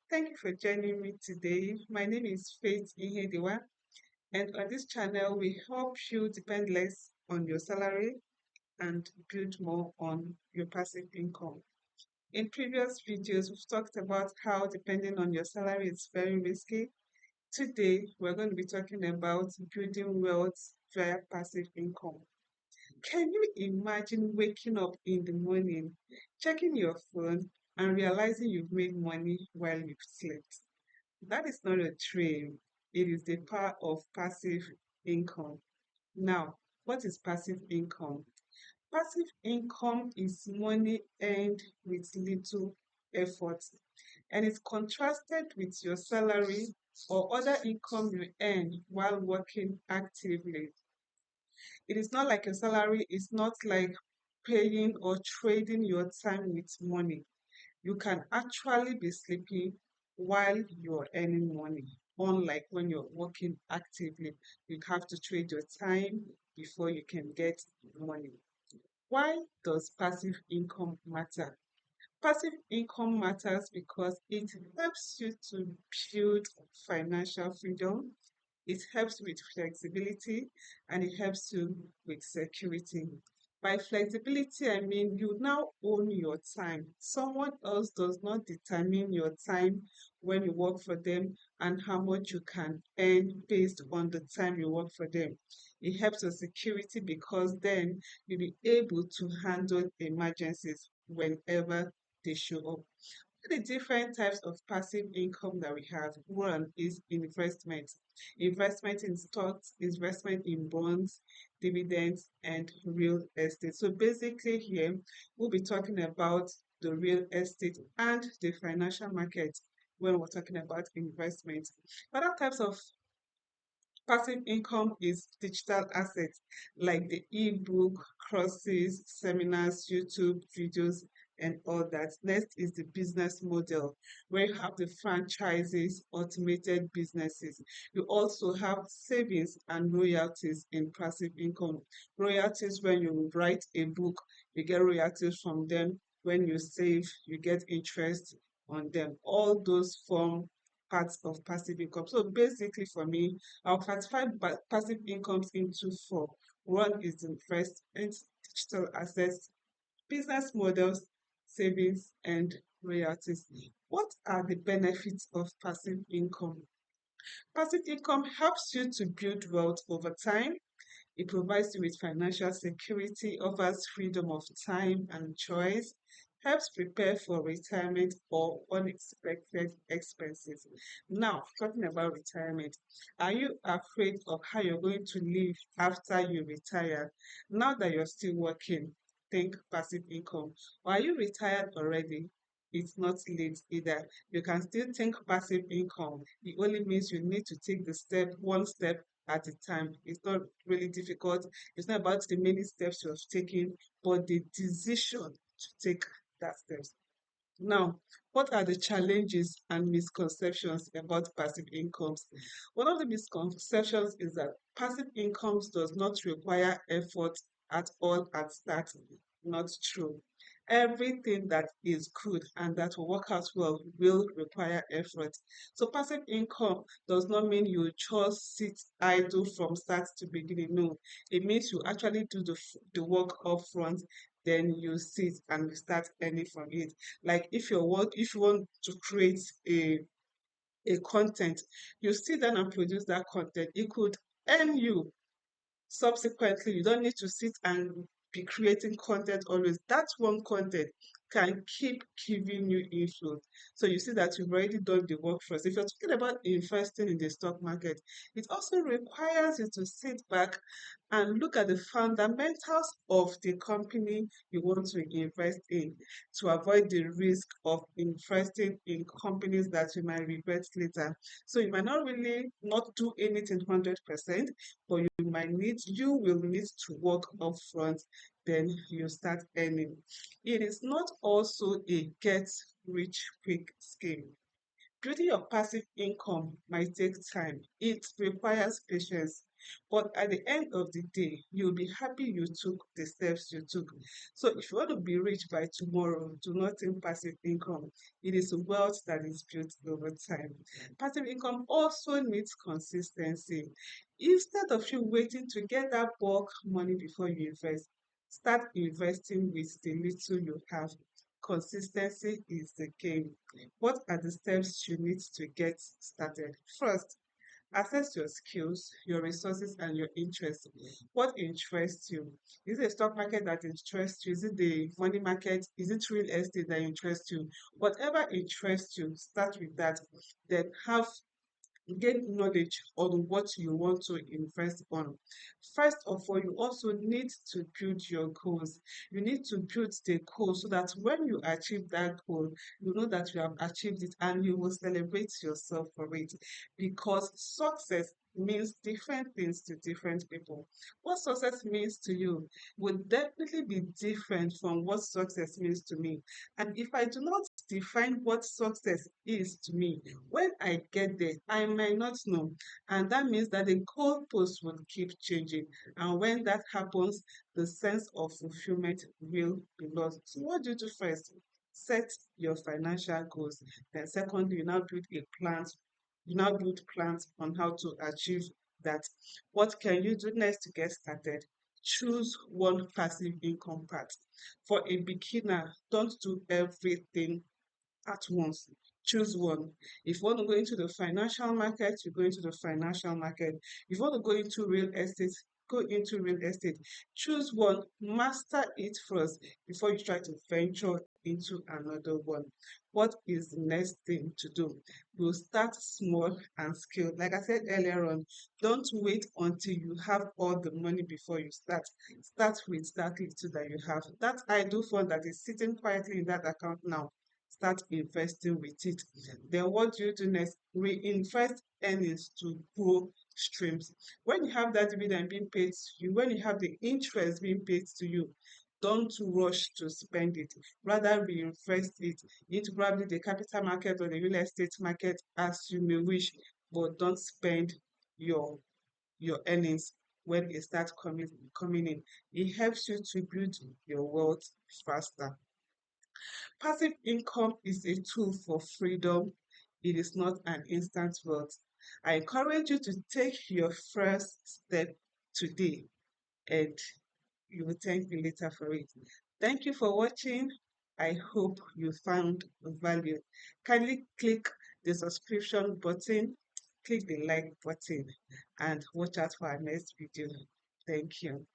Thank you for joining me today. My name is Faith Ihediwa, and on this channel, we help you depend less on your salary and build more on your passive income. In previous videos, we've talked about how depending on your salary is very risky. Today, we're going to be talking about building wealth via passive income. Can you imagine waking up in the morning, checking your phone, and realizing you've made money while you've slept? That is not a dream. It is the power of passive income. Now, what is passive income? Passive income is money earned with little effort, and it's contrasted with your salary or other income you earn while working actively. It is not like a salary, it's not like paying or trading your time with money. You can actually be sleeping while you're earning money. Unlike when you're working actively, you have to trade your time before you can get money. Why does passive income matter? Passive income matters because it helps you to build financial freedom, it helps with flexibility, and it helps you with security. By flexibility, I mean you now own your time. Someone else does not determine your time when you work for them and how much you can earn based on the time you work for them. It helps with security because then you'll be able to handle emergencies whenever they show up. The different types of passive income that we have. One is investment. Investment in stocks, investment in bonds, dividends, and real estate. So basically here, we'll be talking about the real estate and the financial market when we're talking about investment. Other types of passive income is digital assets like the ebook, courses, seminars, YouTube videos, and all that. Next is the business model, where you have the franchises, automated businesses. You also have savings and royalties in passive income. Royalties when you write a book, you get royalties from them. When you save, you get interest on them. All those form parts of passive income. So basically for me, I'll classify passive incomes into four. One is investment, digital assets, business models, savings, and royalties. What are the benefits of passive income? Passive income helps you to build wealth over time. It provides you with financial security, offers freedom of time and choice, helps prepare for retirement or unexpected expenses. Now, talking about retirement, are you afraid of how you're going to live after you retire? Now that you're still working, think passive income. Or are you retired already? It's not late either. You can still think passive income. It only means you need to take the step, one step at a time. It's not really difficult. It's not about the many steps you have taken, but the decision to take that steps. Now, what are the challenges and misconceptions about passive incomes? One of the misconceptions is that passive incomes does not require effort at all at start. Not true. Everything that is good and that will work out well will require effort. So passive income does not mean you just sit idle from start to beginning. No, it means you actually do the work up front, then you sit and you start earning from it. Like if you want to create a content, you sit down and produce that content. It could earn you subsequently. You don't need to sit and be creating content always. That one content can keep giving you influence. So you see that you've already done the work first. If you're talking about investing in the stock market, it also requires you to sit back and look at the fundamentals of the company you want to invest in to avoid the risk of investing in companies that you might regret later. So you might not really not do anything 100%, but you will need to work up front, then you start earning. It is not also a get rich quick scheme. Building your passive income might take time. It requires patience. But at the end of the day, you'll be happy you took the steps you took. So if you want to be rich by tomorrow, do not think passive income. It is wealth that is built over time. Passive income also needs consistency. Instead of you waiting to get that bulk money before you invest, start investing with the little you have. Consistency is the game. What are the steps you need to get started? First, assess your skills, your resources, and your interests. What interests you? Is it a stock market that interests you? Is it the money market? Is it real estate that interests you? Whatever interests you, start with that. Then have gain knowledge on what you want to invest on. First of all, you also need to build your goals. You need to build the goal so that when you achieve that goal, you know that you have achieved it and you will celebrate yourself for it. Because success means different things to different people. What success means to you will definitely be different from what success means to me. And if I do not define what success is to me, when I get there, I might not know. And that means that the goalposts will keep changing. And when that happens, the sense of fulfillment will be lost. So, what do you do first? Set your financial goals. Then, secondly, you now build plans on how to achieve that. What can you do next to get started? Choose one passive income path. For a beginner, don't do everything at once. Choose one. If you want to go into the financial market, you go into the financial market. If you want to go into real estate, go into real estate. Choose one, master it first before you try to venture into another one. What is the next thing to do? We'll start small and scale. Like I said earlier on, don't wait until you have all the money before you start. Start with that little that you have. That idle fund that is sitting quietly in that account now, start investing with it. Then what do you do next? Reinvest earnings to grow streams. When you have that dividend being paid to you, when you have the interest being paid to you, don't rush to spend it. Rather reinvest it into probably the capital market or the real estate market as you may wish, but don't spend your your earnings when it starts coming in. It helps you to build your wealth faster. Passive income is a tool for freedom. It is not an instant wealth. I encourage you to take your first step today and you will thank me later for it. Thank you for watching. I hope you found value. Kindly click the subscription button, click the like button, and watch out for our next video. Thank you.